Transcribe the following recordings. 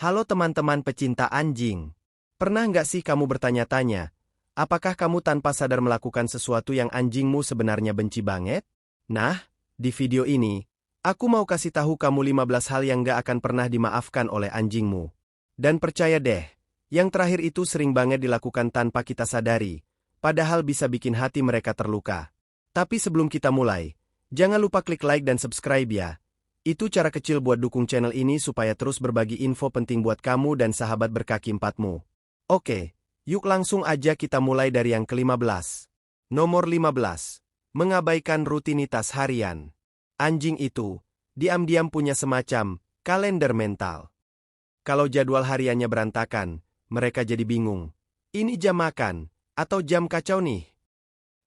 Halo teman-teman pecinta anjing. Pernah nggak sih kamu bertanya-tanya, apakah kamu tanpa sadar melakukan sesuatu yang anjingmu sebenarnya benci banget? Nah, di video ini, aku mau kasih tahu kamu 15 hal yang nggak akan pernah dimaafkan oleh anjingmu. Dan percaya deh, yang terakhir itu sering banget dilakukan tanpa kita sadari, padahal bisa bikin hati mereka terluka. Tapi sebelum kita mulai, jangan lupa klik like dan subscribe ya. Itu cara kecil buat dukung channel ini supaya terus berbagi info penting buat kamu dan sahabat berkaki empatmu. Oke, yuk langsung aja kita mulai dari yang ke-15. Nomor 15. Mengabaikan rutinitas harian. Anjing itu, diam-diam punya semacam kalender mental. Kalau jadwal hariannya berantakan, mereka jadi bingung. Ini jam makan, atau jam kacau nih?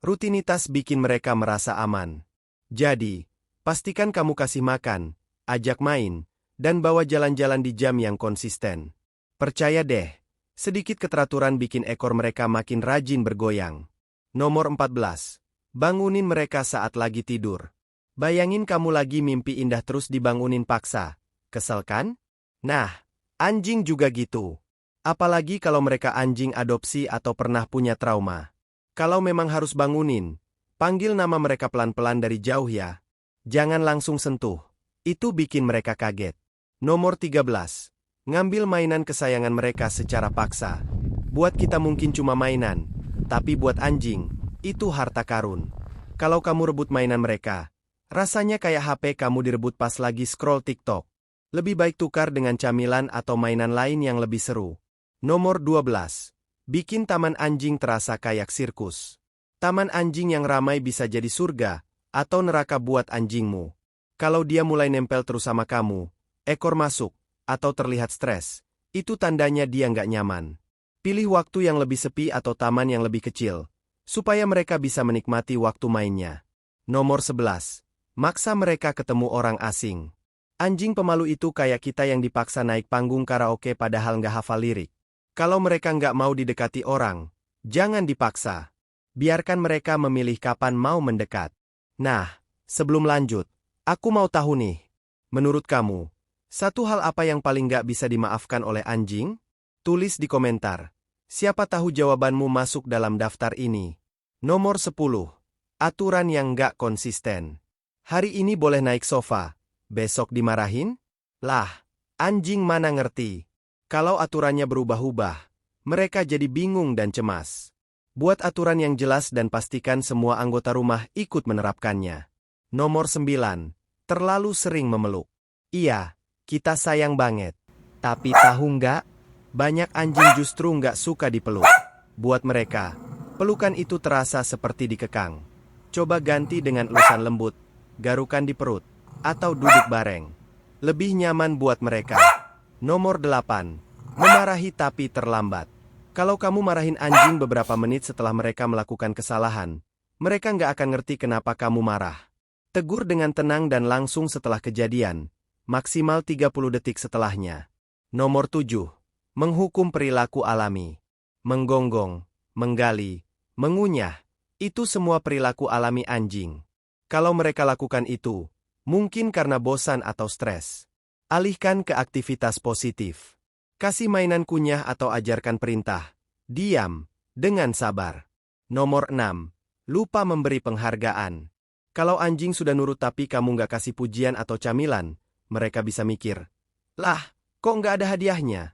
Rutinitas bikin mereka merasa aman. Jadi, pastikan kamu kasih makan, ajak main, dan bawa jalan-jalan di jam yang konsisten. Percaya deh, sedikit keteraturan bikin ekor mereka makin rajin bergoyang. Nomor 14. Bangunin mereka saat lagi tidur. Bayangin kamu lagi mimpi indah terus dibangunin paksa. Kesel kan? Nah, anjing juga gitu. Apalagi kalau mereka anjing adopsi atau pernah punya trauma. Kalau memang harus bangunin, panggil nama mereka pelan-pelan dari jauh ya. Jangan langsung sentuh. Itu bikin mereka kaget. Nomor 13. Ngambil mainan kesayangan mereka secara paksa. Buat kita mungkin cuma mainan, tapi buat anjing, itu harta karun. Kalau kamu rebut mainan mereka, rasanya kayak HP kamu direbut pas lagi scroll TikTok. Lebih baik tukar dengan camilan atau mainan lain yang lebih seru. Nomor 12. Bikin taman anjing terasa kayak sirkus. Taman anjing yang ramai bisa jadi surga atau neraka buat anjingmu. Kalau dia mulai nempel terus sama kamu, ekor masuk, atau terlihat stres, itu tandanya dia nggak nyaman. Pilih waktu yang lebih sepi atau taman yang lebih kecil, supaya mereka bisa menikmati waktu mainnya. Nomor 11. Maksa mereka ketemu orang asing. Anjing pemalu itu kayak kita yang dipaksa naik panggung karaoke padahal nggak hafal lirik. Kalau mereka nggak mau didekati orang, jangan dipaksa. Biarkan mereka memilih kapan mau mendekat. Nah, sebelum lanjut, aku mau tahu nih, menurut kamu, satu hal apa yang paling gak bisa dimaafkan oleh anjing? Tulis di komentar. Siapa tahu jawabanmu masuk dalam daftar ini. Nomor 10. Aturan yang gak konsisten. Hari ini boleh naik sofa, besok dimarahin? Lah, anjing mana ngerti. Kalau aturannya berubah-ubah, mereka jadi bingung dan cemas. Buat aturan yang jelas dan pastikan semua anggota rumah ikut menerapkannya. Nomor 9. Terlalu sering memeluk. Iya, kita sayang banget. Tapi tahu nggak? Banyak anjing justru nggak suka dipeluk. Buat mereka, pelukan itu terasa seperti dikekang. Coba ganti dengan elusan lembut, garukan di perut, atau duduk bareng. Lebih nyaman buat mereka. Nomor 8. Memarahi tapi terlambat. Kalau kamu marahin anjing beberapa menit setelah mereka melakukan kesalahan, mereka nggak akan ngerti kenapa kamu marah. Tegur dengan tenang dan langsung setelah kejadian, maksimal 30 detik setelahnya. Nomor 7. Menghukum perilaku alami. Menggonggong, menggali, mengunyah, itu semua perilaku alami anjing. Kalau mereka lakukan itu, mungkin karena bosan atau stres. Alihkan ke aktivitas positif. Kasih mainan kunyah atau ajarkan perintah. Diam, dengan sabar. Nomor 6. Lupa memberi penghargaan. Kalau anjing sudah nurut tapi kamu nggak kasih pujian atau camilan, mereka bisa mikir, lah, kok nggak ada hadiahnya?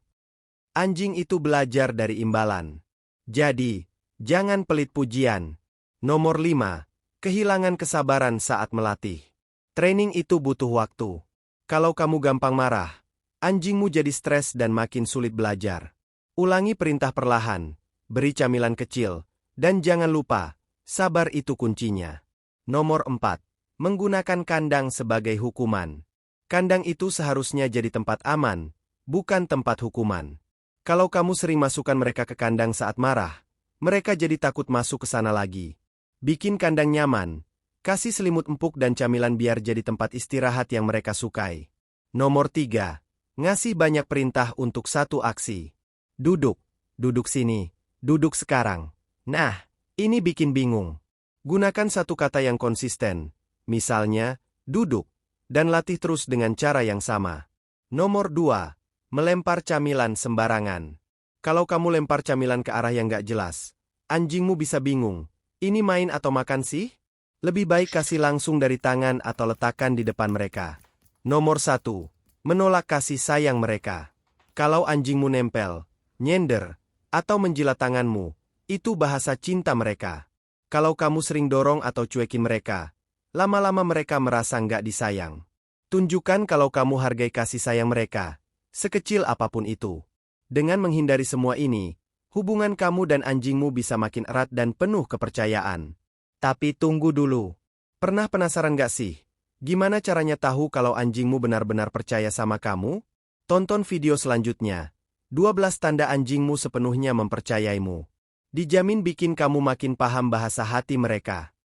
Anjing itu belajar dari imbalan. Jadi, jangan pelit pujian. Nomor 5. Kehilangan kesabaran saat melatih. Training itu butuh waktu. Kalau kamu gampang marah, anjingmu jadi stres dan makin sulit belajar. Ulangi perintah perlahan, beri camilan kecil, dan jangan lupa, sabar itu kuncinya. Nomor 4. Menggunakan kandang sebagai hukuman. Kandang itu seharusnya jadi tempat aman, bukan tempat hukuman. Kalau kamu sering masukkan mereka ke kandang saat marah, mereka jadi takut masuk ke sana lagi. Bikin kandang nyaman, kasih selimut empuk dan camilan biar jadi tempat istirahat yang mereka sukai. Nomor 3. Ngasih banyak perintah untuk satu aksi. Duduk, duduk sini, duduk sekarang. Nah, ini bikin bingung. Gunakan satu kata yang konsisten, misalnya, duduk, dan latih terus dengan cara yang sama. Nomor 2. Melempar camilan sembarangan. Kalau kamu lempar camilan ke arah yang gak jelas, anjingmu bisa bingung. Ini main atau makan sih? Lebih baik kasih langsung dari tangan atau letakkan di depan mereka. Nomor 1. Menolak kasih sayang mereka. Kalau anjingmu nempel, nyender, atau menjilat tanganmu, itu bahasa cinta mereka. Kalau kamu sering dorong atau cuekin mereka, lama-lama mereka merasa nggak disayang. Tunjukkan kalau kamu hargai kasih sayang mereka, sekecil apapun itu. Dengan menghindari semua ini, hubungan kamu dan anjingmu bisa makin erat dan penuh kepercayaan. Tapi tunggu dulu. Pernah penasaran nggak sih? Gimana caranya tahu kalau anjingmu benar-benar percaya sama kamu? Tonton video selanjutnya. 12 tanda anjingmu sepenuhnya mempercayaimu. Dijamin bikin kamu makin paham bahasa hati mereka.